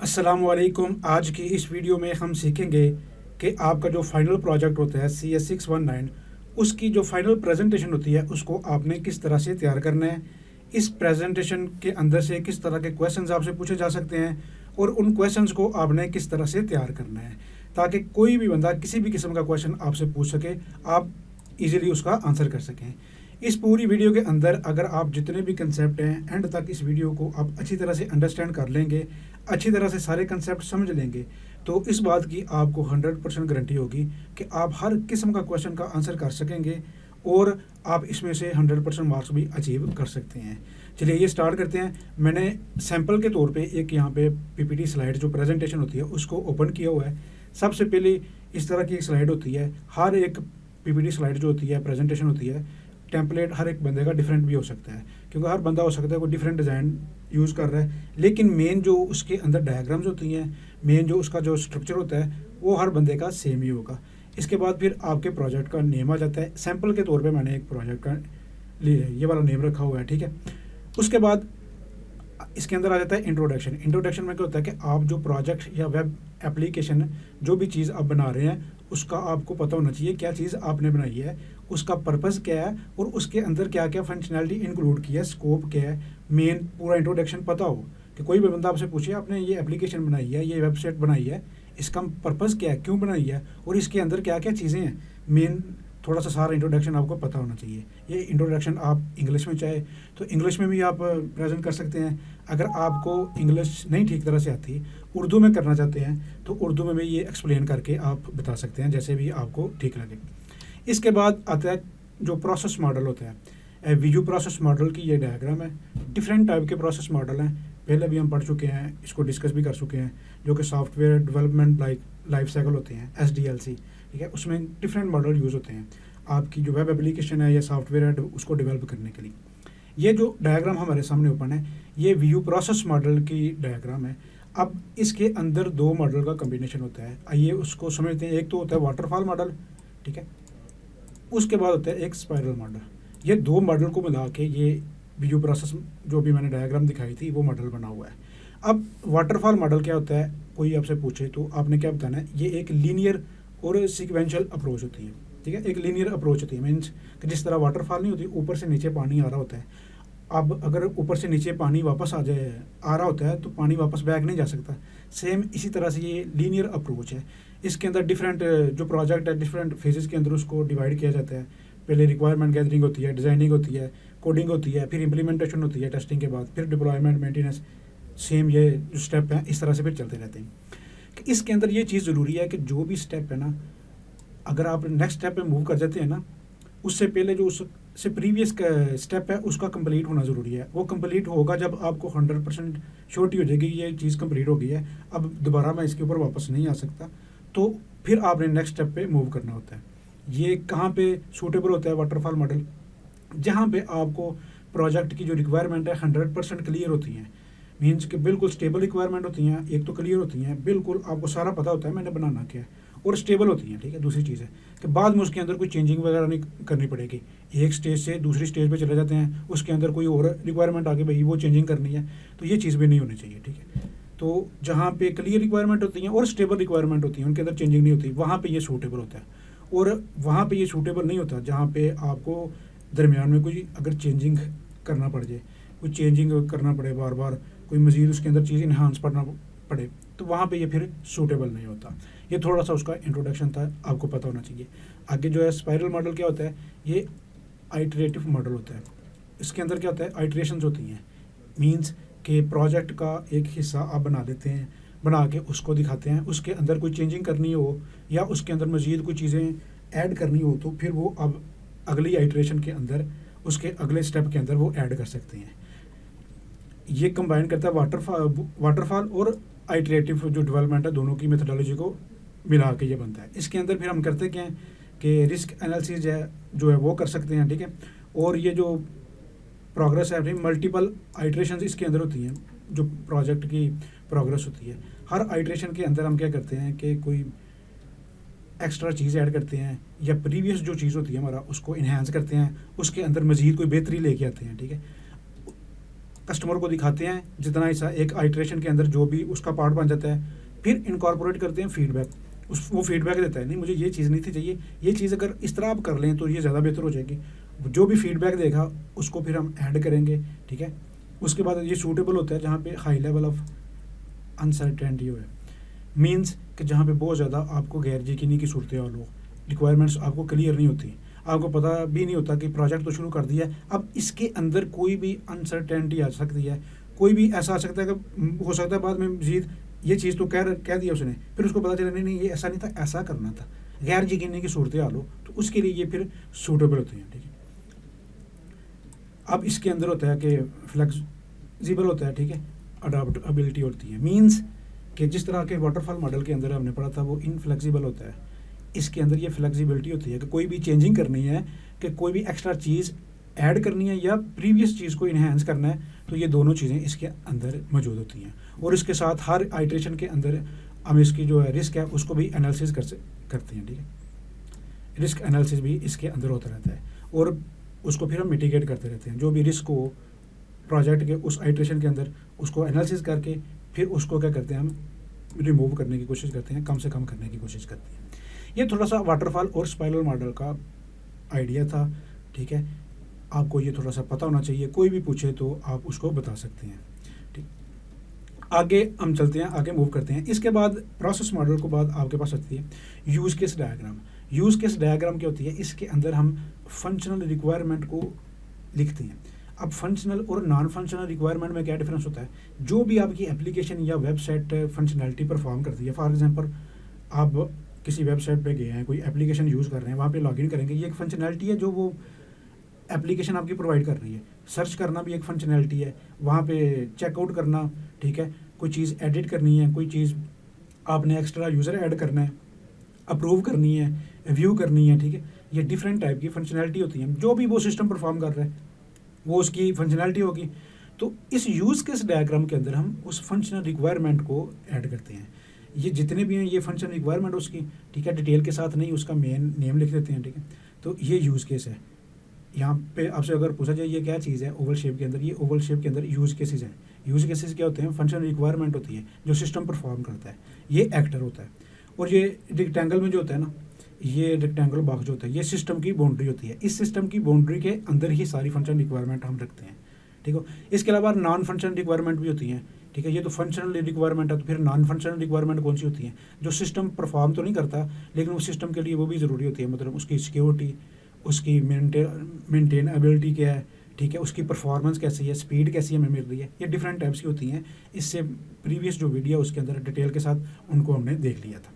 अस्सलामुअलैकुम। आज की इस वीडियो में हम सीखेंगे कि आपका जो फाइनल प्रोजेक्ट होता है CS619 उसकी जो फाइनल प्रेजेंटेशन होती है उसको आपने किस तरह से तैयार करना है। इस प्रेजेंटेशन के अंदर से किस तरह के क्वेश्चंस आपसे पूछे जा सकते हैं और उन क्वेश्चंस को आपने किस तरह से तैयार करना है ताकि कोई भी बंदा किसी भी किस्म का क्वेश्चन आपसे पूछ सके, आप इजीली उसका आंसर कर सकें। इस पूरी वीडियो के अंदर अगर आप जितने भी कंसेप्ट हैं एंड तक इस वीडियो को आप अच्छी तरह से अंडरस्टैंड कर लेंगे, अच्छी तरह से सारे कंसेप्ट समझ लेंगे, तो इस बात की आपको 100% गारंटी होगी कि आप हर किस्म का क्वेश्चन का आंसर कर सकेंगे और आप इसमें से 100% मार्क्स भी अचीव कर सकते हैं। चलिए ये स्टार्ट करते हैं। मैंने सैम्पल के तौर पे एक यहाँ पे पीपीटी स्लाइड जो प्रेजेंटेशन होती है उसको ओपन किया हुआ है। सबसे पहले इस तरह की एक स्लाइड होती है। हर एक पीपीटी स्लाइड जो होती है, प्रेजेंटेशन होती है, टेम्पलेट हर एक बंदे का डिफरेंट भी हो सकता है क्योंकि हर बंदा हो सकता है कोई डिफरेंट डिज़ाइन यूज़ कर रहा है, लेकिन मेन जो उसके अंदर डायग्राम्स होती हैं, मेन जो उसका जो स्ट्रक्चर होता है वो हर बंदे का सेम ही होगा। इसके बाद फिर आपके प्रोजेक्ट का नेम आ जाता है। सैम्पल के तौर पे मैंने एक प्रोजेक्ट का ये वाला नेम रखा हुआ है, ठीक है। उसके बाद इसके अंदर आ जाता है इंट्रोडक्शन। इंट्रोडक्शन में क्या होता है कि आप जो प्रोजेक्ट या वेब एप्लीकेशन जो भी चीज़ आप बना रहे हैं उसका आपको पता होना चाहिए क्या चीज़ आपने बनाई है, उसका पर्पस क्या है और उसके अंदर क्या क्या फंक्शनैलिटी इंक्लूड की है, स्कोप क्या है, मेन पूरा इंट्रोडक्शन पता हो कि कोई भी बंदा आपसे पूछे आपने ये एप्लीकेशन बनाई है, ये वेबसाइट बनाई है, इसका पर्पस क्या है, क्यों बनाई है और इसके अंदर क्या क्या चीज़ें हैं, मेन थोड़ा सा सारा इंट्रोडक्शन आपको पता होना चाहिए। ये इंट्रोडक्शन आप इंग्लिश में चाहे तो इंग्लिश में भी आप प्रेजेंट कर सकते हैं। अगर आपको इंग्लिश नहीं ठीक तरह से आती, उर्दू में करना चाहते हैं तो उर्दू में भी ये एक्सप्लेन करके आप बता सकते हैं, जैसे भी आपको ठीक लगे। इसके बाद आता है जो प्रोसेस मॉडल होता है। वीजू प्रोसेस मॉडल की ये डायग्राम है। डिफरेंट टाइप के प्रोसेस मॉडल हैं, पहले भी हम पढ़ चुके हैं, इसको डिस्कस भी कर चुके हैं, जो कि सॉफ्टवेयर डेवलपमेंट लाइफ साइकिल होते हैं, SDLC, ठीक है। उसमें डिफरेंट मॉडल यूज़ होते हैं आपकी जो वेब एप्लीकेशन है या सॉफ्टवेयर है उसको डेवलप करने के लिए। ये जो डायग्राम हमारे सामने ओपन है ये वीयू प्रोसेस मॉडल की डायग्राम है। अब इसके अंदर दो मॉडल का कम्बिनेशन होता है, आइए उसको समझते हैं। एक तो होता है वाटरफॉल मॉडल, ठीक है, उसके बाद होता है एक स्पाइरल मॉडल। ये दो मॉडल को मिला के ये वीयू प्रोसेस जो भी मैंने डायग्राम दिखाई थी वो मॉडल बना हुआ है। अब वाटरफॉल मॉडल क्या होता है, कोई आपसे पूछे तो आपने क्या बताना है, ये एक लीनियर और सिक्वेंशियल अप्रोच होती है, ठीक है। एक लीनियर अप्रोच होती है, मीन्स कि जिस तरह वाटरफॉल नहीं होती, ऊपर से नीचे पानी आ रहा होता है। अब अगर ऊपर से नीचे पानी वापस आ रहा होता है तो पानी वापस बैक नहीं जा सकता। सेम इसी तरह से ये लीनियर अप्रोच है। इसके अंदर डिफरेंट जो प्रोजेक्ट है डिफरेंट फेजेस के अंदर उसको डिवाइड किया जाता है। पहले रिक्वायरमेंट गैदरिंग होती है, डिज़ाइनिंग होती है, कोडिंग होती है, फिर इम्प्लीमेंटेशन होती है टेस्टिंग के बाद, फिर डिप्लॉयमेंट, मेंटेनेंस। सेम ये जो स्टेप हैं इस तरह से फिर चलते रहते हैं। कि इसके अंदर ये चीज़ ज़रूरी है कि जो भी स्टेप है ना, अगर आप नेक्स्ट स्टेप पे मूव कर जाते हैं ना, उससे पहले जो उससे प्रीवियस स्टेप है उसका कंप्लीट होना ज़रूरी है। वो कंप्लीट होगा जब आपको 100% श्योरिटी हो जाएगी ये चीज़ कंप्लीट हो गई है, अब दोबारा मैं इसके ऊपर वापस नहीं आ सकता, तो फिर आपने नेक्स्ट स्टेप पे मूव करना होता है। ये कहाँ पे सूटेबल होता है वाटरफॉल मॉडल, जहाँ पे आपको प्रोजेक्ट की जो रिक्वायरमेंट है 100% क्लियर होती हैं, मीन्स कि बिल्कुल स्टेबल रिक्वायरमेंट होती हैं। एक तो क्लियर होती हैं, बिल्कुल आपको सारा पता होता है मैंने बनाना क्या है, और स्टेबल होती हैं, ठीक है। दूसरी चीज़ है कि बाद में उसके अंदर कोई चेंजिंग वगैरह नहीं करनी पड़ेगी। एक स्टेज से दूसरी स्टेज पे चले जाते हैं, उसके अंदर कोई और रिक्वायरमेंट आके भाई वो चेंजिंग करनी है, तो ये चीज़ भी नहीं होनी चाहिए, ठीक है। तो जहाँ पे क्लियर रिक्वायरमेंट होती हैं और स्टेबल रिक्वायरमेंट होती हैं, उनके अंदर चेंजिंग नहीं होती, वहाँ पे ये सूटेबल होता है। और वहाँ पे ये सूटेबल नहीं होता जहाँ पे आपको दरमियान में कोई अगर चेंजिंग करना पड़ जाए, कोई चेंजिंग करना पड़े बार बार, कोई मज़ीद उसके अंदर चीज़ इन्हांस करना पड़े, तो वहाँ पे ये फिर सूटेबल नहीं होता। ये थोड़ा सा उसका इंट्रोडक्शन था, आपको पता होना चाहिए। आगे जो है स्पाइरल मॉडल क्या होता है, ये आइटरेटिव मॉडल होता है। इसके अंदर क्या होता है, आइटरेशंस होती हैं, मींस कि प्रोजेक्ट का एक हिस्सा आप बना देते हैं, बना के उसको दिखाते हैं, उसके अंदर कोई चेंजिंग करनी हो या उसके अंदर मज़ीद कोई चीज़ें ऐड करनी हो तो फिर वो अब अगली आइटरेशन के अंदर, उसके अगले स्टेप के अंदर वो ऐड कर सकते हैं। ये कंबाइन करता है वाटरफॉल और आइटरेटिव जो डेवलपमेंट है, दोनों की मेथडोलॉजी को मिला के ये बनता है। इसके अंदर फिर हम करते क्या हैं कि रिस्क एनालिसिस है जो है वो कर सकते हैं, ठीक है। और ये जो प्रोग्रेस है अपनी मल्टीपल आइटरेशन इसके अंदर होती हैं, जो प्रोजेक्ट की प्रोग्रेस होती है। हर आइटरेशन के अंदर हम क्या करते हैं कि कोई एक्स्ट्रा चीज़ ऐड करते हैं या प्रीवियस जो चीज़ होती है हमारा उसको इन्हेंस करते हैं, उसके अंदर मज़ीद कोई बेहतरी लेके आते हैं, ठीक है। कस्टमर को दिखाते हैं जितना हिस्सा एक आइट्रेशन के अंदर जो भी उसका पार्ट बन जाता है, फिर इनकॉर्पोरेट करते हैं फीडबैक। वो फीडबैक देता है, नहीं मुझे ये चीज़ नहीं थी चाहिए, ये चीज़ अगर इस तरह आप कर लें तो ये ज़्यादा बेहतर हो जाएगी। जो भी फीडबैक देगा उसको फिर हम ऐड करेंगे, ठीक है। उसके बाद ये सूटेबल होता है जहाँ पे हाई लेवल ऑफ अनसर्टेनिटी हो, मीन्स कि जहाँ पे बहुत ज़्यादा आपको गैर यकीनी की सूरत हाल हो, रिक्वायरमेंट्स आपको क्लियर नहीं होती, आपको पता भी नहीं होता कि प्रोजेक्ट तो शुरू कर दिया है, अब इसके अंदर कोई भी अनसर्टेनिटी आ सकती है, कोई भी ऐसा आ सकता है कि हो सकता है बाद में मजीद ये चीज़ तो कह दिया उसने, फिर उसको पता चला नहीं नहीं ये ऐसा नहीं था, ऐसा करना था, गैर यकीनी की सूरत हाल हो, तो उसके लिए ये फिर सूटेबल होते हैं, ठीक है। अब इसके अंदर होता है कि फ्लेक्सिबल होता है, ठीक है, अडाप्टेबिलिटी होती है, मीन्स कि जिस तरह के वाटरफॉल मॉडल के अंदर हमने पढ़ा था वो इनफ्लेक्सिबल होता है, इसके अंदर ये फ्लेक्सिबिलिटी होती है कि कोई भी चेंजिंग करनी है, कि कोई भी एक्स्ट्रा चीज़ ऐड करनी है या प्रीवियस चीज़ को इन्हेंस करना है, तो ये दोनों चीज़ें इसके अंदर मौजूद होती हैं। और इसके साथ हर आइट्रेशन के अंदर हम इसकी जो है रिस्क है उसको भी एनालिसिस करते हैं, ठीक है। रिस्क एनालिसिस भी इसके अंदर होता रहता है और उसको फिर हम मिटिगेट करते रहते हैं, जो भी रिस्क हो प्रोजेक्ट के उस आइट्रेशन के अंदर उसको एनालिसिस करके फिर उसको क्या करते हैं हम रिमूव करने की कोशिश करते हैं, कम से कम करने की कोशिश करते हैं। ये थोड़ा सा वाटरफॉल और स्पाइरल मॉडल का आइडिया था, ठीक है। आपको ये थोड़ा सा पता होना चाहिए, कोई भी पूछे तो आप उसको बता सकते हैं, ठीक। आगे हम चलते हैं, आगे मूव करते हैं। इसके बाद प्रोसेस मॉडल के बाद आपके पास आती है use case diagram. Use case diagram क्या होती है, इसके अंदर हम फंक्शनल रिक्वायरमेंट को लिखते हैं। अब फंक्शनल और नॉन फंक्शनल रिक्वायरमेंट में क्या डिफरेंस होता है, जो भी आपकी एप्लीकेशन या वेबसाइट फंक्शनैलिटी परफॉर्म करती है, फॉर एग्जांपल आप किसी वेबसाइट पे गए हैं, कोई एप्लीकेशन यूज़ कर रहे हैं, वहाँ पे लॉगिन करेंगे, ये एक फंक्शनैलिटी है जो वो एप्लीकेशन आपकी प्रोवाइड कर रही है। सर्च करना भी एक फंक्शनैलिटी है, वहाँ पे चेकआउट करना, ठीक है, कोई चीज़ एडिट करनी है, कोई चीज़ आपने एक्स्ट्रा यूज़र ऐड करना है, अप्रूव करनी है, व्यू करनी है, ठीक है, ये डिफरेंट टाइप की फंक्शनैलिटी होती है। जो भी वो सिस्टम परफॉर्म कर रहा है वो उसकी फंक्शनैलिटी होगी। तो इस यूज़ केस डायग्राम के अंदर हम उस फंक्शनल रिक्वायरमेंट को ऐड करते हैं। ये जितने भी हैं ये फंक्शनल रिक्वायरमेंट उसकी, ठीक है, डिटेल के साथ नहीं, उसका मेन नेम लिख देते हैं, ठीक है। तो ये यूज़ केस है। यहाँ पे आपसे अगर पूछा जाए ये क्या चीज़ है ओवल शेप के अंदर, ये ओवल शेप के अंदर यूज़ केसेस हैं। यूज़ केसेस क्या होते हैं, फंक्शनल रिक्वायरमेंट होती है जो सिस्टम परफॉर्म करता है, ये एक्टर होता है। और ये रेक्टेंगल में जो होता है ना, ये रेक्टेंगल बॉक्स जो होता है ये सिस्टम की बाउंड्री होती है। इस सिस्टम की बाउंड्री के अंदर ही सारी फंक्शनल रिक्वायरमेंट हम रखते हैं, ठीक है। इसके अलावा नॉन फंक्शनल रिक्वायरमेंट भी होती हैं, ठीक है। ये तो फंक्शनल रिक्वायरमेंट है, तो फिर नॉन फंक्शनल रिक्वायरमेंट कौन सी होती है, जो सिस्टम परफॉर्म तो नहीं करता लेकिन उस सिस्टम के लिए वो भी ज़रूरी होती है, मतलब उसकी सिक्योरिटी, उसकी मेंटेनेबिलिटी क्या है, ठीक है, उसकी परफॉर्मेंस कैसी है, स्पीड कैसी हमें मिल रही है, ये डिफरेंट टाइप्स की होती हैं। इससे प्रीवियस जो वीडियो उसके अंदर डिटेल के साथ उनको हमने देख लिया था।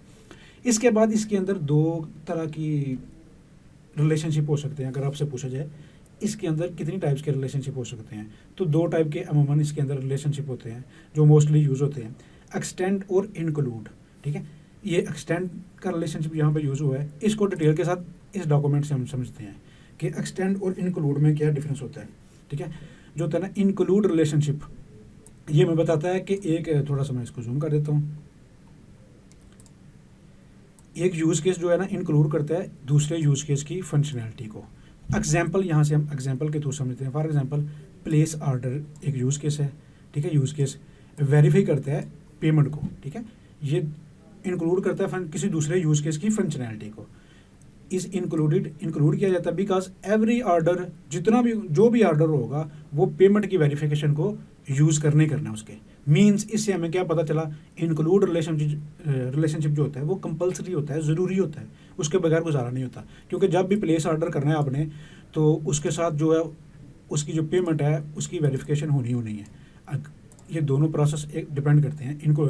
इसके बाद इसके अंदर दो तरह की रिलेशनशिप हो सकते हैं। अगर आपसे पूछा जाए इसके अंदर कितनी टाइप्स के रिलेशनशिप हो सकते हैं, तो दो टाइप के अमूमन इसके अंदर रिलेशनशिप होते हैं जो मोस्टली यूज़ होते हैं, एक्सटेंड और इंक्लूड, ठीक है। ये एक्सटेंड का रिलेशनशिप यहाँ पे यूज़ हुआ है, इसको डिटेल के साथ इस डॉक्यूमेंट से हम समझते हैं कि एक्सटेंड और इंक्लूड में क्या डिफरेंस होता है, ठीक है। जो होता है ना इंक्लूड रिलेशनशिप, ये मैं बताता है कि एक थोड़ा सा मैं इसको जूम कर देता हूँ। एक यूज़ केस जो है ना इंक्लूड करता है दूसरे यूज़ केस की फंक्शनैलिटी को। एग्जाम्पल यहाँ से हम एग्जाम्पल के थ्रू समझते हैं। फॉर एग्जाम्पल प्लेस ऑर्डर एक यूज़ केस है, ठीक है। यूज़ केस वेरीफाई करता है पेमेंट को, ठीक है। ये इंक्लूड करता है किसी दूसरे यूज़ केस की फंक्शनैलिटी को। इस इंक्लूड किया जाता है बिकॉज एवरी ऑर्डर, जितना भी जो भी ऑर्डर होगा वो पेमेंट की वेरिफिकेशन को यूज़ करना ही करना है उसके। मीन्स इससे हमें क्या पता चला, इंक्लूड रिलेशनशिप जो होता है वो कंपलसरी होता है, ज़रूरी होता है, उसके बगैर गुजारा नहीं होता। क्योंकि जब भी प्लेस ऑर्डर करना है आपने तो उसके साथ जो है उसकी जो पेमेंट है उसकी वेरिफिकेशन होनी है। ये दोनों प्रोसेस एक डिपेंड करते हैं, इनको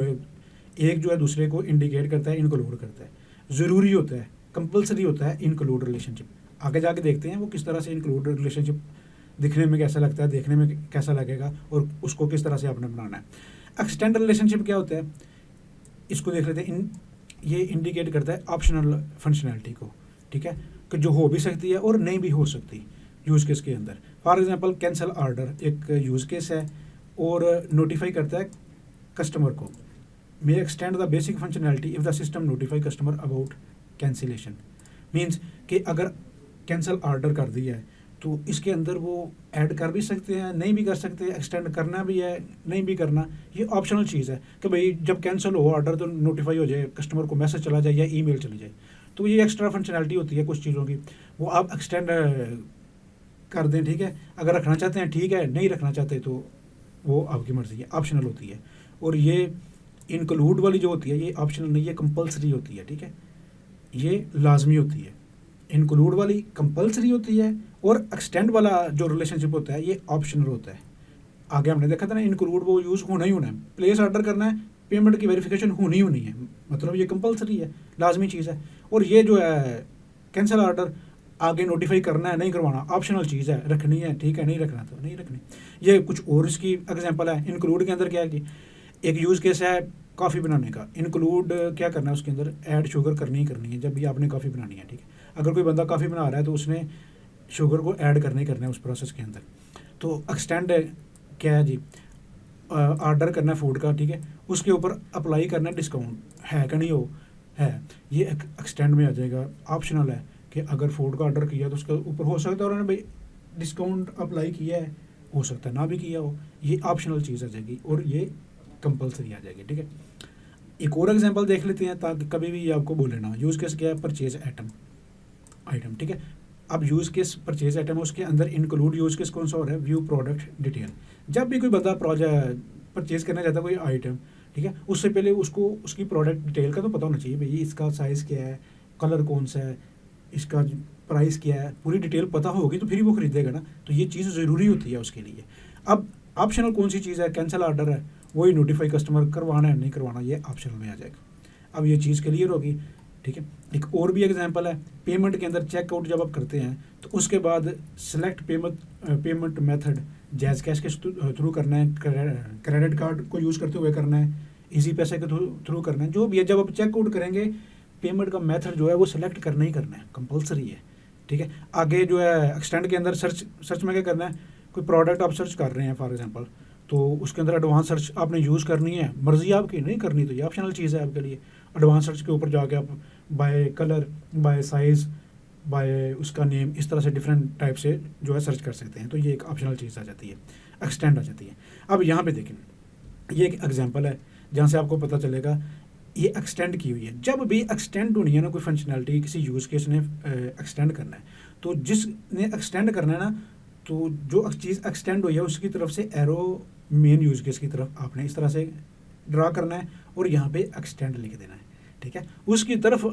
एक जो है दूसरे को इंडिकेट करता है, इंक्लूड करता है, ज़रूरी होता है, कंपलसरी होता है इंक्लूड रिलेशनशिप। आगे जाके देखते हैं वो किस तरह से इंक्लूड रिलेशनशिप दिखने में कैसा लगता है, देखने में कैसा लगेगा और उसको किस तरह से आपने बनाना है। एक्सटेंड रिलेशनशिप क्या होता है, इसको देख लेते हैं। ये इंडिकेट करता है ऑप्शनल फंक्शनैलिटी को, ठीक है, कि जो हो भी सकती है और नहीं भी हो सकती यूज़ केस के अंदर। फॉर एग्जांपल कैंसिल ऑर्डर एक यूज़ केस है और नोटिफाई करता है कस्टमर को। May extend the basic functionality if the system notify customer about cancellation. Means कि अगर कैंसिल ऑर्डर कर दिया है तो इसके अंदर वो ऐड कर भी सकते हैं, नहीं भी कर सकते, एक्सटेंड करना भी है, नहीं भी करना, ये ऑप्शनल चीज़ है कि भाई जब कैंसिल हो ऑर्डर तो नोटिफाई हो जाए, कस्टमर को मैसेज चला जाए या ईमेल चली जाए। तो ये एक्स्ट्रा फंक्शनैलिटी होती है कुछ चीज़ों की, वो आप एक्सटेंड कर दें, ठीक है। अगर रखना चाहते हैं ठीक है, नहीं रखना चाहते तो वो आपकी मर्ज़ी है, ऑप्शनल होती है। और ये इंक्लूड वाली जो होती है ये ऑप्शनल नहीं, ये कंपलसरी होती है, ठीक है, ये लाजमी होती है। इंक्लूड वाली कंपलसरी होती है और एक्सटेंड वाला जो रिलेशनशिप होता है ये ऑप्शनल होता है। आगे हमने देखा था ना, इंक्लूड वो यूज़ होना ही होना है, प्लेस ऑर्डर करना है, पेमेंट की वेरिफिकेशन होनी ही होनी है, मतलब ये कंपलसरी है, लाजमी चीज़ है। और ये जो है कैंसिल ऑर्डर आगे नोटिफाई करना है नहीं करवाना, ऑप्शनल चीज़ है, रखनी है ठीक है, नहीं रखना तो नहीं रखनी। ये कुछ और इसकी एग्जांपल है। इंक्लूड के अंदर क्या है कि एक यूज़ केस है कॉफ़ी बनाने का, इंक्लूड क्या करना है उसके अंदर, ऐड शुगर करनी ही करनी है जब भी आपने कॉफ़ी बनानी है, ठीक है। अगर कोई बंदा कॉफ़ी बना रहा है तो उसने शुगर को ऐड करने ही करना है उस प्रोसेस के अंदर। तो एक्सटेंड क्या है जी, ऑर्डर करना है फूड का, ठीक है, उसके ऊपर अप्लाई करना है डिस्काउंट, है कि नहीं हो, है, ये एक्सटेंड में आ जाएगा। ऑप्शनल है कि अगर फूड का ऑर्डर किया तो उसके ऊपर हो सकता है उन्होंने भाई डिस्काउंट अप्लाई किया है, हो सकता है ना भी किया हो, ये ऑप्शनल चीज़ आ जाएगी और ये कंपलसरी आ जाएगी, ठीक है। एक और एग्जांपल देख लेते हैं ताकि कभी भी ये आपको बोले ना। यूज़ केस क्या है, परचेज आइटम, ठीक है। अब यूज़ केस परचेज आइटम है, उसके अंदर इंक्लूड यूज़ केस कौन सा हो रहा है, व्यू प्रोडक्ट डिटेल। जब भी कोई बंदा प्रोजेक्ट परचेज करना चाहता है कोई आइटम, ठीक है, उससे पहले उसको उसकी प्रोडक्ट डिटेल का तो पता होना चाहिए, भाई इसका साइज़ क्या है, कलर कौन सा है, इसका प्राइस क्या है, पूरी डिटेल पता होगी तो फिर वो खरीदेगा ना। तो ये चीज़ ज़रूरी होती है उसके लिए। अब ऑप्शनल कौन सी चीज़ है, कैंसिल ऑर्डर है, वही नोटिफाई कस्टमर करवाना है नहीं करवाना, ये ऑप्शनल में आ जाएगा। अब ये चीज़ क्लियर होगी, ठीक है। एक और भी एग्जांपल है, पेमेंट के अंदर चेकआउट जब आप करते हैं तो उसके बाद select payment method, jazz cash के थ्रू करना है, क्रेडिट कार्ड को यूज़ करते हुए करना है, इजी पैसे के थ्रू करना है, जो भी है। जब आप चेकआउट करेंगे पेमेंट का मेथड जो है वो सिलेक्ट करना ही करना है, कंपलसरी है, ठीक है। आगे जो है एक्सटेंड के अंदर सर्च में क्या करना है, कोई प्रोडक्ट आप सर्च कर रहे हैं फॉर एग्जांपल, तो उसके अंदर एडवांस सर्च आपने यूज़ करनी है, मर्जी आपकी, नहीं करनी तो ये ऑप्शनल चीज़ है आपके लिए। एडवांस सर्च के ऊपर जाके आप by colour, by size, by उसका नेम, इस तरह से डिफरेंट टाइप से जो है सर्च कर सकते हैं। तो ये एक ऑप्शनल चीज़ आ जाती है, एक्सटेंड आ जाती है। अब यहाँ पे देखें, ये एक एग्जांपल है जहाँ से आपको पता चलेगा ये एक्सटेंड की हुई है। जब भी एक्सटेंड होनी है ना कोई फंक्शनैलिटी, किसी यूज़ केस ने एक्सटेंड करना है, तो जिसने एक्सटेंड करना है ना, तो जो चीज़ एक्सटेंड हुई है उसकी तरफ से एरो मेन यूज़ केस की तरफ आपने इस तरह से ड्रा करना है और यहाँ पे एक्सटेंड लिख देना है, ठीक है। उसकी तरफ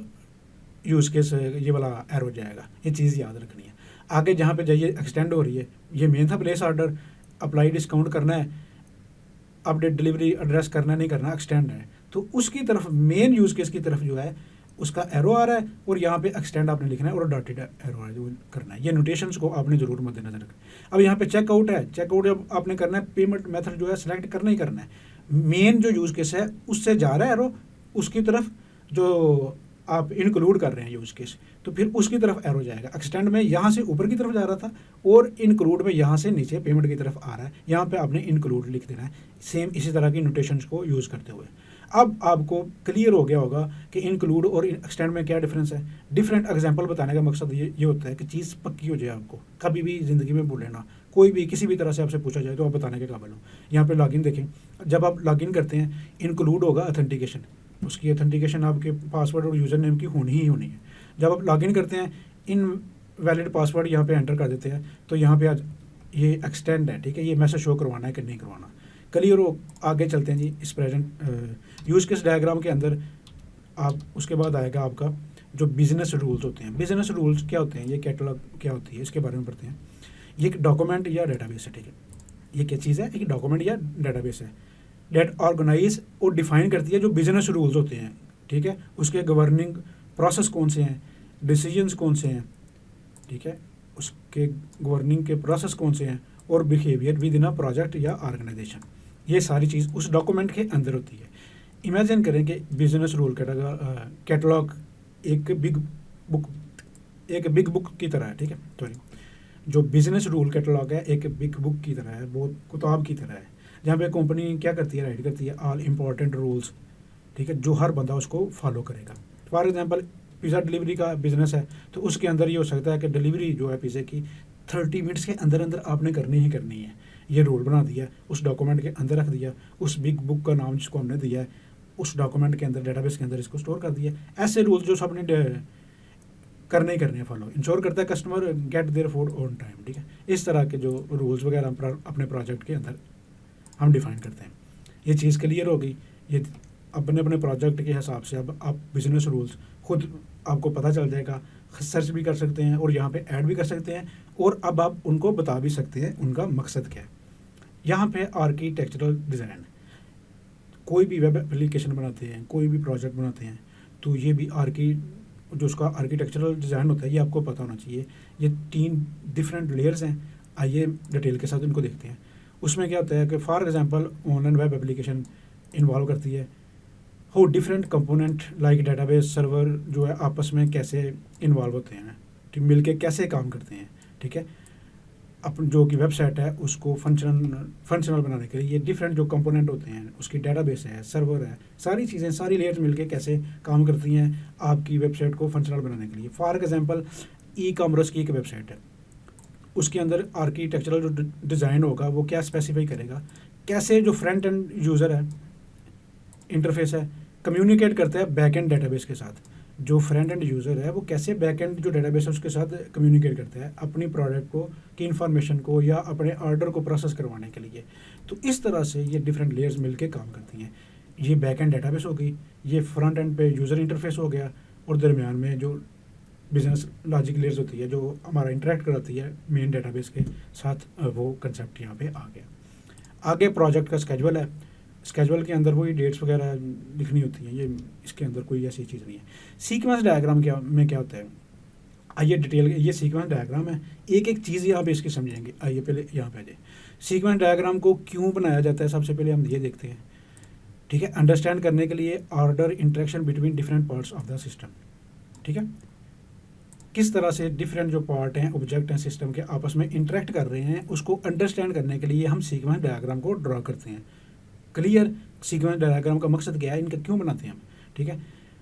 यूज़ केस ये वाला एरो जाएगा, ये चीज़ याद रखनी है। आगे जहाँ पे जाइए एक्सटेंड हो रही है, ये मेन था प्लेस ऑर्डर, अप्लाई डिस्काउंट करना है, अपडेट डिलीवरी एड्रेस करना नहीं करना, एक्सटेंड है, तो उसकी तरफ मेन यूज़ केस की तरफ जो है उसका एरो आ रहा है और यहाँ पे एक्सटेंड आपने लिखना है और डॉटेड एरो है जो करना है। ये नोटेशंस को आपने ज़रूर मद्देनजर रखना। अब यहाँ पे चेकआउट है, चेकआउट जब आपने करना है, पेमेंट मेथड जो है सिलेक्ट करना ही करना है, मेन जो यूज़ केस है उससे जा रहा है एरो उसकी तरफ, जो आप इंक्लूड कर रहे हैं यूज़ केस, तो फिर उसकी तरफ एरो जाएगा। एक्सटेंड में यहाँ से ऊपर की तरफ जा रहा था और इंक्लूड में यहाँ से नीचे पेमेंट की तरफ आ रहा है, यहाँ पे आपने इंक्लूड लिख देना है, सेम इसी तरह की नोटेशंस को यूज़ करते हुए। अब आपको क्लियर हो गया होगा कि इंक्लूड और एक्सटेंड में क्या डिफरेंस है। डिफरेंट एग्जांपल बताने का मकसद ये होता है कि चीज़ पक्की हो जाए, आपको कभी भी ज़िंदगी में भूले ना, कोई भी किसी भी तरह से आपसे पूछा जाए तो आप बताने के काबिल हो। यहाँ पे लॉगिन देखें, जब आप लॉगिन करते हैं इंक्लूड होगा ऑथेंटिकेशन, उसकी ऑथेंटिकेशन आपके पासवर्ड और यूज़र नेम की होनी ही होनी है। जब आप लॉगिन करते हैं इन वैलिड पासवर्ड यहाँ पे एंटर कर देते हैं तो यहाँ पे आज ये एक्सटेंड है, ठीक है, ये मैसेज शो करवाना है कि नहीं करवाना, क्लियर हो। आगे चलते हैं जी, इस प्रेजेंट यूज़ केस डायग्राम के अंदर आप उसके बाद आएगा आपका जो बिजनेस रूल्स होते हैं। बिजनेस रूल्स क्या होते हैं, ये कैटलॉग क्या होती है, इसके बारे में पढ़ते हैं। ये एक डॉक्यूमेंट या डेटाबेस है, ठीक है। ये क्या चीज़ है, एक डॉक्यूमेंट या डेटाबेस है डेट ऑर्गेनाइज और डिफाइन करती है जो बिजनेस रूल्स होते हैं, ठीक है, उसके गवर्निंग प्रोसेस कौन से हैं, डिसीजंस कौन से हैं, ठीक है, उसके गवर्निंग के प्रोसेस कौन से हैं और behaviour with in a project या ऑर्गेनाइजेशन, ये सारी चीज़ उस डॉक्यूमेंट के अंदर होती है। इमेजिन करें कि बिजनेस रूल कैटलॉग एक बिग बुक की तरह है, ठीक है, सॉरी, जो बिजनेस रूल कैटलॉग है एक बिग बुक की तरह है, बहुत किताब की तरह है, जहाँ पे कंपनी क्या करती है, राइट करती है ऑल इम्पॉर्टेंट रूल्स, ठीक है, जो हर बंदा उसको फॉलो करेगा। फॉर एग्जांपल पिज़्ज़ा डिलीवरी का बिजनेस है तो उसके अंदर ये हो सकता है कि डिलीवरी जो है पिज़्ज़े की 30 मिनट्स के अंदर अंदर आपने करनी ही करनी है। ये रूल बना दिया, उस डॉक्यूमेंट के अंदर रख दिया, उस बिग बुक का नाम जिसको हमने दिया है उस डॉक्यूमेंट के अंदर, डेटाबेस के अंदर इसको स्टोर कर दिया। ऐसे रूल्स जो सबने करने ही करने हैं फॉलो, इंश्योर करता है customer get their food on time. ठीक है, इस तरह के जो रूल्स वगैरह हम अपने प्रोजेक्ट के अंदर हम डिफाइन करते हैं। ये चीज़ क्लियर होगी। ये अपने अपने प्रोजेक्ट के हिसाब से अब आप बिजनेस रूल्स खुद आपको पता चल जाएगा, सर्च भी कर सकते हैं और यहाँ पे ऐड भी कर सकते हैं, और अब आप उनको बता भी सकते हैं उनका मकसद क्या है। यहाँ पे आर्किटेक्चरल डिज़ाइन, कोई भी वेब एप्लीकेशन बनाते हैं, कोई भी प्रोजेक्ट बनाते हैं, तो ये भी जो उसका आर्किटेक्चरल डिज़ाइन होता है ये आपको पता होना चाहिए। ये 3 डिफरेंट लेयर्स हैं, आइए डिटेल के साथ इनको देखते हैं। उसमें क्या होता है कि for example online web application involve करती है हो different component like database server जो है आपस में कैसे इन्वॉल्व होते हैं, ठीक, मिलके कैसे काम करते हैं। ठीक है, अपन जो कि वेबसाइट है उसको फंक्शनल बनाने के लिए ये डिफरेंट जो कंपोनेंट होते हैं, उसकी डेटाबेस है, सर्वर है, सारी चीज़ें, सारी लेयर्स मिलके कैसे काम करती हैं आपकी वेबसाइट को फंक्शनल बनाने के लिए। फॉर एग्जांपल ई कॉमर्स की एक वेबसाइट है, उसके अंदर आर्किटेक्चरल जो डिज़ाइन होगा वो क्या स्पेसिफाई करेगा, कैसे जो फ्रंट एंड यूज़र है, इंटरफेस है, कम्युनिकेट करता है बैक एंड डेटाबेस के साथ। जो फ्रंट एंड यूज़र है वो कैसे बैक एंड जो डेटाबेस है उसके साथ कम्युनिकेट करता है अपनी प्रोडक्ट को की इन्फॉर्मेशन को या अपने ऑर्डर को प्रोसेस करवाने के लिए। तो इस तरह से ये डिफरेंट लेयर्स मिलके काम करती हैं। ये बैक एंड डेटाबेस हो गई, ये फ्रंट एंड पे यूज़र इंटरफेस हो गया, और दरमियान में जो बिजनेस लॉजिक लेयर्स होती है जो हमारा इंटरेक्ट कराती है मेन डेटाबेस के साथ, वो कंसेप्ट यहाँ पे आ गया। आगे प्रोजेक्ट का स्केजुअल है, स्केजुअल के अंदर वही डेट्स वगैरह लिखनी होती हैं, ये इसके अंदर कोई ऐसी चीज़ नहीं है। सीक्वेंस डायग्राम क्या होता है, आइए डिटेल, ये सीक्वेंस डायग्राम है, एक एक चीज़ यहाँ पे इसकी समझेंगे। आइए पहले यहाँ पे आ जाए, सीक्वेंस डायग्राम को क्यों बनाया जाता है सबसे पहले हम ये देखते हैं। ठीक है, अंडरस्टैंड करने के लिए order interaction between different parts of the system. ठीक है, किस तरह से डिफरेंट जो पार्ट हैं, ऑब्जेक्ट हैं सिस्टम के, आपस में इंटरेक्ट कर रहे हैं, उसको अंडरस्टैंड करने के लिए हम सीक्वेंस डायग्राम को ड्रॉ करते हैं। क्लियर, सीक्वेंस डायग्राम का मकसद क्या है, इनका क्यों बनाते हैं हम। ठीक है,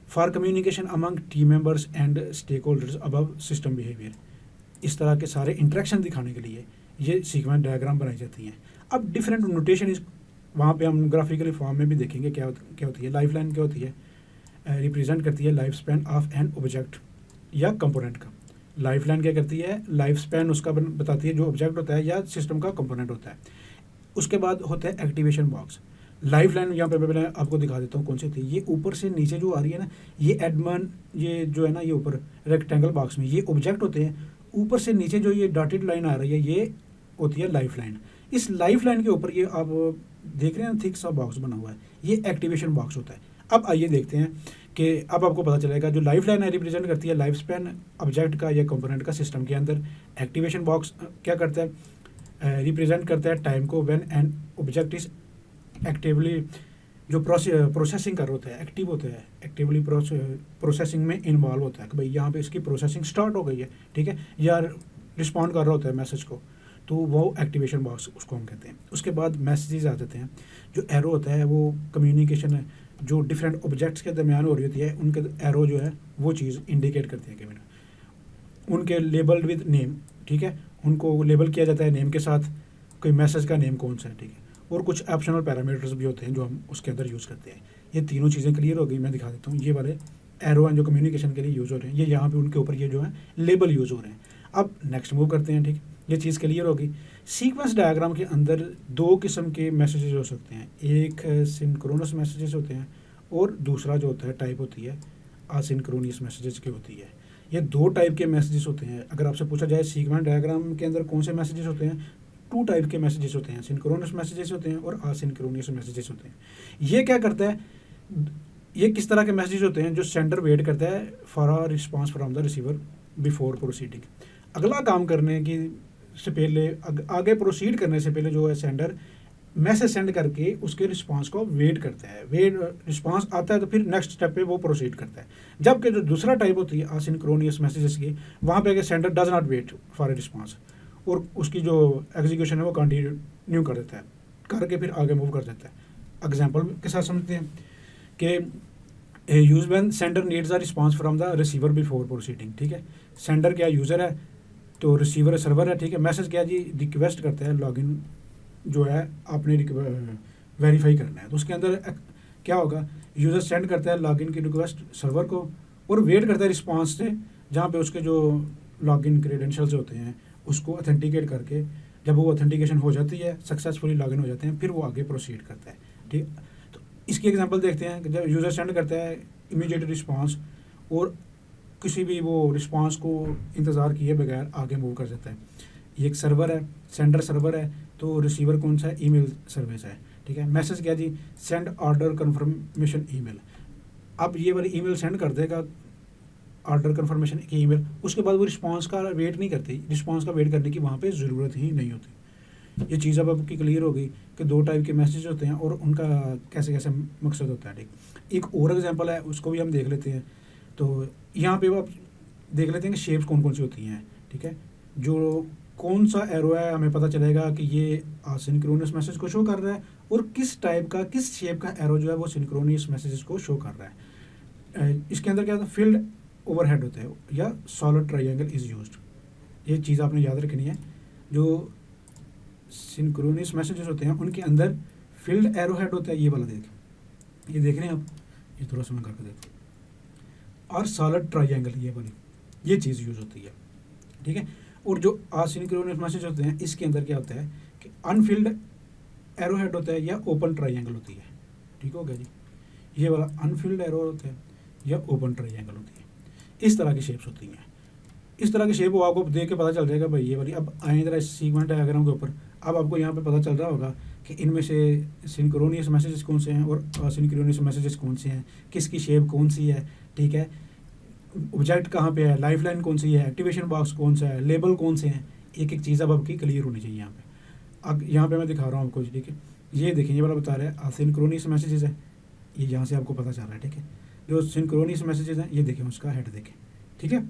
for communication among team members and stakeholders above system behaviour, इस तरह के सारे इंटरेक्शन दिखाने के लिए ये सीक्वेंस डायग्राम बनाई जाती हैं। अब डिफरेंट नोटेशन इस वहाँ पे हम ग्राफिकली फॉर्म में भी देखेंगे क्या होती है। लाइफ लाइन क्या होती है, रिप्रेजेंट करती है life span of an object या कंपोनेंट का। लाइफ लाइन क्या करती है, लाइफ स्पैन उसका बताती है जो ऑब्जेक्ट होता है या सिस्टम का कंपोनेंट होता है। उसके बाद होता है एक्टिवेशन बॉक्स। लाइफ लाइन यहाँ पे मैं आपको दिखा देता हूँ कौन सी थी। ये ऊपर से नीचे जो आ रही है ना, ये एडमन, ये जो है ना, ये ऊपर रेक्टेंगल बॉक्स में ये ऑब्जेक्ट होते हैं। ऊपर से नीचे जो ये डॉटेड लाइन आ रही है ये होती है लाइफ लाइन। इस लाइफ लाइन के ऊपर ये आप देख रहे हैं थिक सा बॉक्स बना हुआ है, ये एक्टिवेशन बॉक्स होता है। अब आइए देखते हैं कि अब आपको पता चलेगा जो लाइफ लाइन है रिप्रेजेंट करती है लाइफ स्पैन ऑब्जेक्ट का या कंपोनेंट का सिस्टम के अंदर। एक्टिवेशन बॉक्स क्या करता है, रिप्रेजेंट करता है टाइम को when an object is actively जो प्रोसेसिंग कर होता है, एक्टिव होता है, एक्टिवली प्रोसेसिंग में इन्वॉल्व होता है कि भाई यहाँ पे इसकी प्रोसेसिंग स्टार्ट हो गई है। ठीक है, या रिस्पॉन्ड कर रहा होता है मैसेज को, तो वो एक्टिवेशन बॉक्स उसको हम कहते हैं। उसके बाद मैसेजेस आ जाते हैं। जो एरो होता है वो कम्युनिकेशन है जो डिफरेंट ऑब्जेक्ट्स के दरमियान हो रही होती है, उनके एरो जो है वो चीज़ इंडिकेट करती है कि उनके लेबल्ड विद नेम। ठीक है, उनको लेबल किया जाता है नेम के साथ, कोई मैसेज का नेम कौन सा है। ठीक है, और कुछ ऑप्शनल पैरामीटर्स भी होते हैं जो हम उसके अंदर यूज़ करते हैं। ये तीनों चीज़ें क्लियर हो गई, मैं दिखा देता हूँ। ये वाले एरो हैं जो कम्युनिकेशन के लिए यूज़ हो रहे हैं, ये यहाँ पे उनके ऊपर ये जो है लेबल यूज़ हो रहे हैं। अब नेक्स्ट मूव करते हैं। ठीक, ये चीज़ क्लियर होगी। सीक्वेंस डायग्राम के अंदर 2 किस्म के मैसेजेस हो सकते हैं, एक सिंक्रोनस मैसेजेस होते हैं और दूसरा जो होता है टाइप होती है असिंक्रोनस मैसेजेस की होती है। ये 2 टाइप के मैसेजेस होते हैं। अगर आपसे पूछा जाए सीक्वेंस डायग्राम के अंदर कौन से मैसेजेस होते हैं, 2 टाइप के मैसेजेस होते हैं, सिंक्रोनस मैसेजेस होते हैं और असिंक्रोनस मैसेजेस होते हैं। ये क्या करता है, ये किस तरह के मैसेजेस होते हैं, जो सेंडर वेट करता है for a response from the receiver before proceeding. अगला काम करने की से पहले, आगे प्रोसीड करने से पहले जो है सेंडर मैसेज सेंड करके उसके रिस्पांस को वेट करता है। रिस्पांस आता है तो फिर नेक्स्ट स्टेप पे वो प्रोसीड करता है। जबकि जो दूसरा टाइप होती है असिंक्रोनस मैसेजेस की, वहाँ पे sender does not wait for a response और उसकी जो एग्जीक्यूशन है वो कंटिन्यू कर देता है, करके फिर आगे मूव कर देता है। एग्जाम्पल के साथ समझते हैं कि use when sender needs a response from the receiver before proceeding. ठीक है, सेंडर क्या यूज़र है, तो रिसीवर सर्वर है, ठीक है। मैसेज क्या जी, रिक्वेस्ट करता है लॉगिन जो है आपने वेरीफाई करना है, तो उसके अंदर क्या होगा, यूज़र सेंड करता है लॉगिन की रिक्वेस्ट सर्वर को और वेट करता है रिस्पांस से, जहाँ पे उसके जो लॉगिन क्रेडेंशियल्स होते हैं उसको ऑथेंटिकेट करके, जब वो ऑथेंटिकेशन हो जाती है, सक्सेसफुली लॉगिन हो जाते हैं, फिर वो आगे प्रोसीड करता है, ठीक। तो इसकी एग्जांपल देखते हैं कि जब यूज़र सेंड करता है इमीडिएट रिस्पांस और किसी भी वो रिस्पांस को इंतज़ार किए बगैर आगे मूव कर जाता है। ये एक सर्वर है, सेंडर सर्वर है, तो रिसीवर कौन सा है, ईमेल सर्विस है, ठीक है। मैसेज क्या जी, सेंड ऑर्डर कन्फर्मेशन ईमेल। अब ये वाली ईमेल सेंड कर देगा ऑर्डर कन्फर्मेशन की ईमेल, उसके बाद वो रिस्पांस का वेट नहीं करती, रिस्पांस का वेट करने की वहाँ पे ज़रूरत ही नहीं होती। ये चीज़ अब आपकी क्लियर हो गई कि दो टाइप के मैसेज होते हैं और उनका कैसे कैसे मकसद होता है, ठीक। एक और एग्जांपल है, उसको भी हम देख लेते हैं। तो यहाँ पे वो आप देख लेते हैं कि शेप्स कौन कौन सी होती हैं, ठीक है। जो कौन सा एरो है हमें पता चलेगा कि ये सिंक्रोनस मैसेज को शो कर रहा है और किस टाइप का, किस शेप का एरो जो है वो सिंक्रोनस मैसेजेस को शो कर रहा है। इसके अंदर क्या होता है, फील्ड ओवरहेड होता है या सॉलिड ट्रायंगल इज यूज्ड। ये चीज़ आपने याद रखनी है। जो सिंक्रोनस मैसेजेस होते हैं उनके अंदर फील्ड एरो हेड होता है, ये वाला ये देख रहे हैं आप, ये थोड़ा सा मैं करके देखता हूँ, और सॉलिड ट्रायंगल ये वाली, ये चीज़ यूज़ होती है, ठीक है। और जो असिंक्रोनस मैसेज होते हैं इसके अंदर क्या होता है कि अनफिल्ड एरो हेड होता है या ओपन ट्रायंगल होती है, ठीक हो गया जी। ये वाला अनफिल्ड एरो होता है या ओपन ट्रायंगल होती है। इस तरह की शेप्स होती हैं। इस तरह की शेप वो आपको देख के पता चल जाएगा भाई ये वाली। अब आए जरा सीक्वेंट डायग्राम के ऊपर, अब आपको यहाँ पे पता चल रहा होगा कि इनमें से सिंक्रोनियस मैसेजेस कौन से हैं और असिंक्रोनियस मैसेजेस कौन से हैं, किसकी शेप कौन सी है, ठीक है। ऑब्जेक्ट कहाँ पे है, लाइफ लाइन कौन सी है, एक्टिवेशन बॉक्स कौन सा है, लेबल कौन से हैं, एक एक चीज़ अब आपकी क्लियर होनी चाहिए यहाँ पे। अब यहाँ पे मैं दिखा रहा हूँ आपको, ठीक है। ये देखिए, ये वाला बता रहा है असिंक्रोनियस मैसेजेस है, ये यहाँ से आपको पता चल रहा है, ठीक है। जो सिंक्रोनियस मैसेजेस हैं ये देखें, उसका हेड देखें, ठीक है,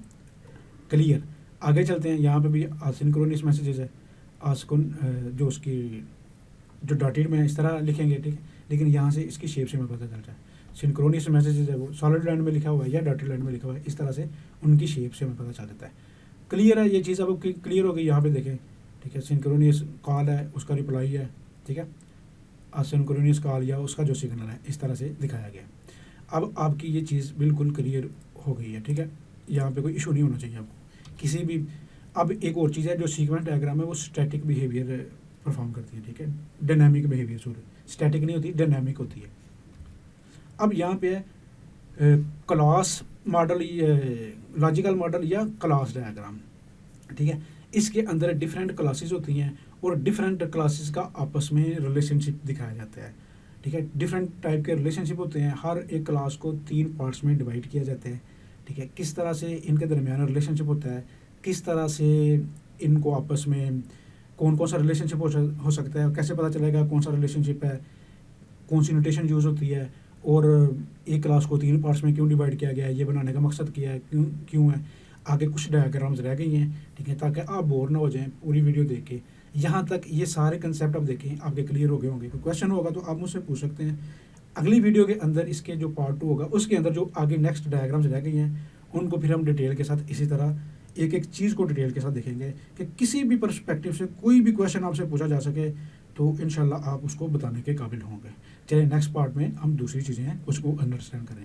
क्लियर। आगे चलते हैं, यहाँ पे भी असिंक्रोनियस मैसेजेस है, जो उसकी जो डॉटेड में इस तरह लिखेंगे, ठीक है, लेकिन यहाँ से इसकी शेप से हमें पता चल रहा है सिंक्रोनियस मैसेजेस है वो सॉलिड लाइन में लिखा हुआ है या डॉटेड लाइन में लिखा हुआ है, इस तरह से उनकी शेप से हमें पता चल जाता है। क्लियर है, ये चीज़ अब क्लियर हो गई। यहाँ पे देखें, ठीक है, सिंक्रोनियस कॉल है, उसका रिप्लाई है, ठीक है, असिंक्रोनियस कॉल या उसका जो सिग्नल है, इस तरह से दिखाया गया। अब आपकी ये चीज़ बिल्कुल क्लियर हो गई है, ठीक है। यहाँ पे कोई इशू नहीं होना चाहिए आपको किसी भी। अब एक और चीज़ है, जो सीक्वेंस डायग्राम है वो स्टैटिक बिहेवियर परफॉर्म करती है, ठीक है, डायनामिक बिहेवियर, सॉरी स्टैटिक नहीं होती, डायनामिक होती है। अब यहाँ पे है क्लास मॉडल, लॉजिकल मॉडल या क्लास डायग्राम, ठीक है। इसके अंदर डिफरेंट क्लासेस होती हैं और डिफरेंट क्लासेस का आपस में रिलेशनशिप दिखाया जाता है, ठीक है। डिफरेंट टाइप के रिलेशनशिप होते हैं, हर एक क्लास को 3 पार्ट्स में डिवाइड किया जाता है, ठीक है। किस तरह से इनके दरमियान रिलेशनशिप होता है, किस तरह से इनको आपस में कौन कौन सा रिलेशनशिप हो सकता है, कैसे पता चलेगा कौन सा रिलेशनशिप है, कौन सी नोटेशन यूज़ होती है, और एक क्लास को 3 पार्ट्स में क्यों डिवाइड किया गया है, ये बनाने का मकसद क्या है, क्यों है। आगे कुछ डायग्राम्स रह गई हैं, ठीक है, ताकि आप बोर ना हो जाएं पूरी वीडियो देख के। यहाँ तक ये सारे कंसेप्ट आप देखें, आपके क्लियर हो गए होंगे। कोई क्वेश्चन होगा तो आप मुझसे पूछ सकते हैं। अगली वीडियो के अंदर इसके जो पार्ट 2 होगा उसके अंदर जो आगे नेक्स्ट डायग्राम्स रह गई हैं उनको फिर हम डिटेल के साथ इसी तरह एक एक चीज़ को डिटेल के साथ देखेंगे कि किसी भी पर्सपेक्टिव से कोई भी क्वेश्चन आपसे पूछा जा सके तो इंशाल्लाह आप उसको बताने के काबिल होंगे। चलिए नेक्स्ट पार्ट में हम दूसरी चीज़ें हैं उसको अंडरस्टैंड करें।